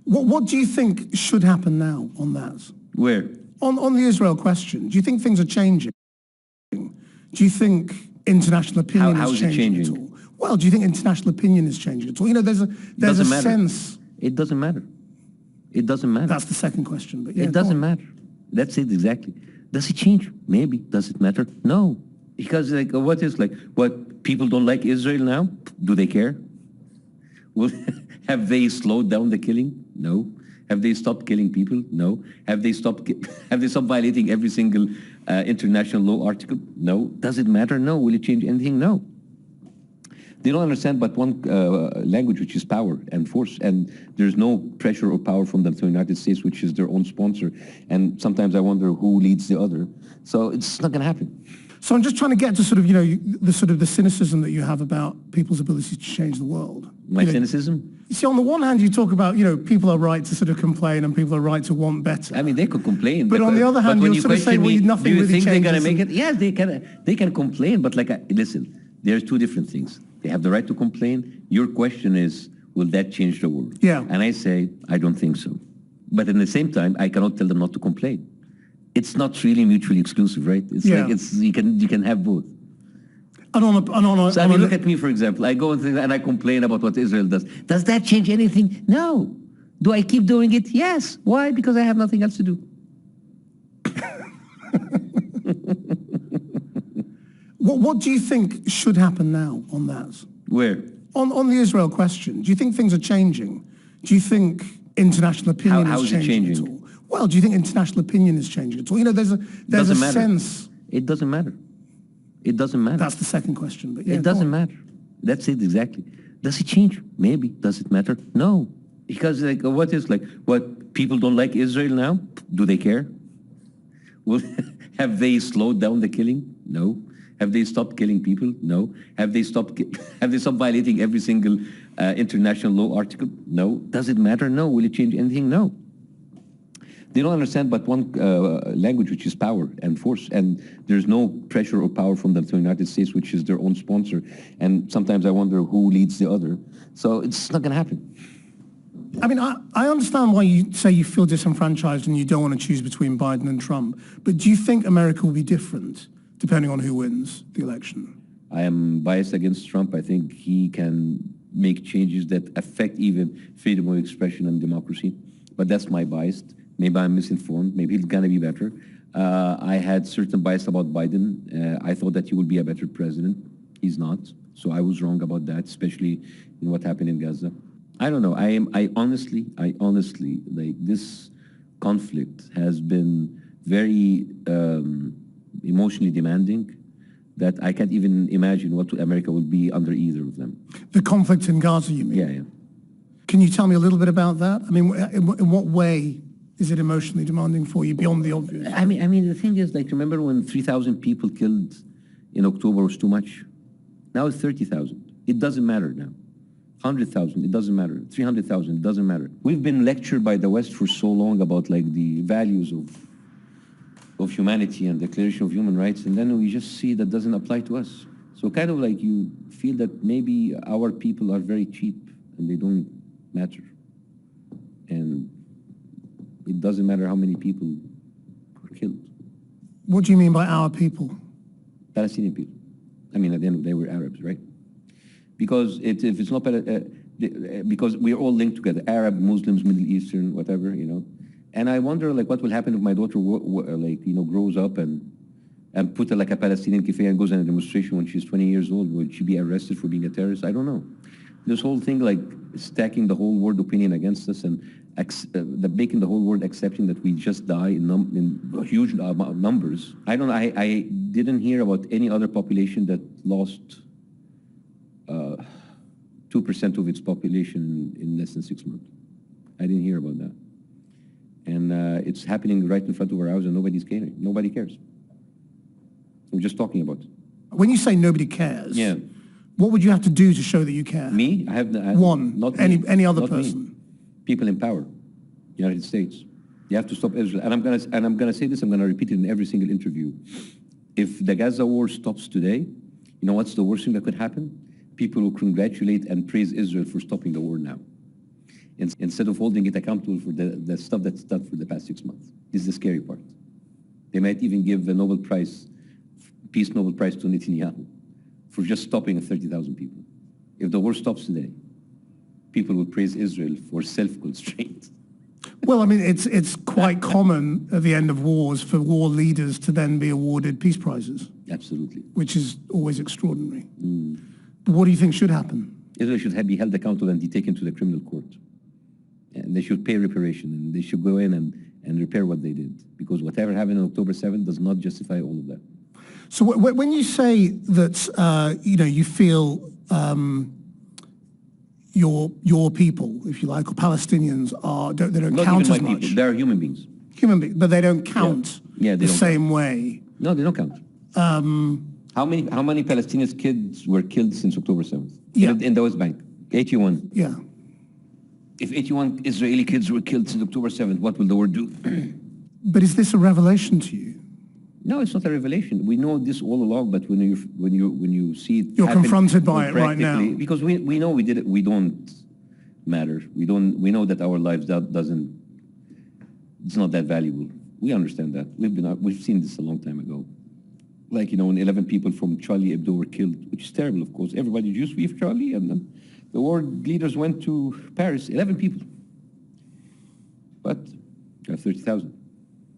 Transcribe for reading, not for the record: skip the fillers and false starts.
What do you think should happen now on that? Where? On the Israel question, do you think things are changing? Do you think international opinion How is is it changing at all? Well, do you think international opinion is changing at all? You know, there's a sense. It doesn't matter. It doesn't matter. That's the second question, but yeah. It doesn't matter. That's it exactly. Does it change? Maybe. Does it matter? No. Because what people don't like Israel now? Do they care? Well, have they slowed down the killing? No. Have they stopped killing people? No. Have they stopped violating every single international law article? No. Does it matter? No. Will it change anything? No. They don't understand but one language, which is power and force. And there's no pressure or power from the United States, which is their own sponsor. And sometimes I wonder who leads the other. So it's not going to happen. So I'm just trying to get to the cynicism that you have about people's ability to change the world. My cynicism? You see, on the one hand, you talk about, people are right to sort of complain and people are right to want better. I mean, they could complain. But on the other hand, you sort of say, well, nothing really changes. Do you think they're going to make it? Yes, they can complain. But listen, there's two different things. They have the right to complain. Your question is, will that change the world? Yeah. And I say, I don't think so. But at the same time, I cannot tell them not to complain. It's not really mutually exclusive, right? It's you can have both. Look at me, for example. I go and I complain about what Israel does. Does that change anything? No. Do I keep doing it? Yes. Why? Because I have nothing else to do. What do you think should happen now on that? Where? On the Israel question, do you think things are changing? Do you think international opinion is changing at all? Well, do you think international opinion is changing at all? You know, there's a sense. It doesn't matter. It doesn't matter. That's the second question, but yeah. It doesn't matter. That's it exactly. Does it change? Maybe. Does it matter? No. Because what people don't like Israel now? Do they care? Well, have they slowed down the killing? No. Have they stopped killing people? No. Have they stopped violating every single international law article? No. Does it matter? No. Will it change anything? No. They don't understand but one language, which is power and force. And there's no pressure or power from the United States, which is their own sponsor. And sometimes I wonder who leads the other. So it's not going to happen. I mean, I understand why you say you feel disenfranchised and you don't want to choose between Biden and Trump. But do you think America will be different depending on who wins the election? I am biased against Trump. I think he can make changes that affect even freedom of expression and democracy. But that's my bias. Maybe I'm misinformed. Maybe he's going to be better. I had certain bias about Biden. I thought that he would be a better president. He's not. So I was wrong about that, especially in what happened in Gaza. I don't know. I honestly, like, this conflict has been very emotionally demanding, that I can't even imagine what America would be under either of them. The conflict in Gaza, you mean? Yeah. Can you tell me a little bit about that? I mean, in what way is it emotionally demanding for you beyond the obvious? I mean, the thing is, remember when 3,000 people killed in October was too much? Now it's 30,000. It doesn't matter now. 100,000, it doesn't matter. 300,000, it doesn't matter. We've been lectured by the West for so long about the values of humanity and the Declaration of Human Rights, and then we just see that doesn't apply to us. So kind of you feel that maybe our people are very cheap and they don't matter. And it doesn't matter how many people were killed. What do you mean by our people? Palestinian people. I mean, at the end of the day, we're Arabs, right? Because if it's not, because we're all linked together, Arab, Muslims, Middle Eastern, whatever, And I wonder, what will happen if my daughter, grows up and put a Palestinian keffiyeh and goes on a demonstration when she's 20 years old? Would she be arrested for being a terrorist? I don't know. This whole thing, stacking the whole world opinion against us and making the whole world accepting that we just die in huge numbers. I don't know. I didn't hear about any other population that lost 2% of its population in less than 6 months. I didn't hear about that. And it's happening right in front of our eyes and nobody's caring. Nobody cares. We're just talking about it. When you say nobody cares, yeah, what would you have to do to show that you care? Me? Not any other person. Me. People in power, United States. You have to stop Israel. And I'm gonna say this, I'm gonna repeat it in every single interview. If the Gaza war stops today, you know what's the worst thing that could happen? people will congratulate and praise Israel for stopping the war now, instead of holding it accountable for the stuff that's done for the past 6 months. This is the scary part. They might even give a Nobel Prize, Peace Nobel Prize to Netanyahu for just stopping 30,000 people. If the war stops today, people will praise Israel for self-constraint. Well, I mean, it's quite common at the end of wars for war leaders to then be awarded peace prizes. Absolutely. Which is always extraordinary. But what do you think should happen? Israel should be held accountable and be taken to the criminal court. And they should pay reparation, and they should go in and repair what they did. Because whatever happened on October 7th does not justify all of that. So when you say that, you feel your people, if you like, or Palestinians they don't Not count even as my much. people. They are human beings. Human beings, but they don't count Yeah, they the don't same way. No, they don't count. How many Palestinian kids were killed since October 7th? Yeah. In the West Bank? 81. Yeah. If 81 Israeli kids were killed since October 7th, what will the world do? But is this a revelation to you? No, it's not a revelation. We know this all along, but when you see it, You're happen confronted by it right now. practically, because we know we did it. We don't matter. We know that our lives doesn't. It's not that valuable. We understand that. We've seen this a long time ago. Like, when 11 people from Charlie Hebdo were killed, which is terrible, of course. Everybody used to be Charlie, and then the world leaders went to Paris. 11 people, but 30,000.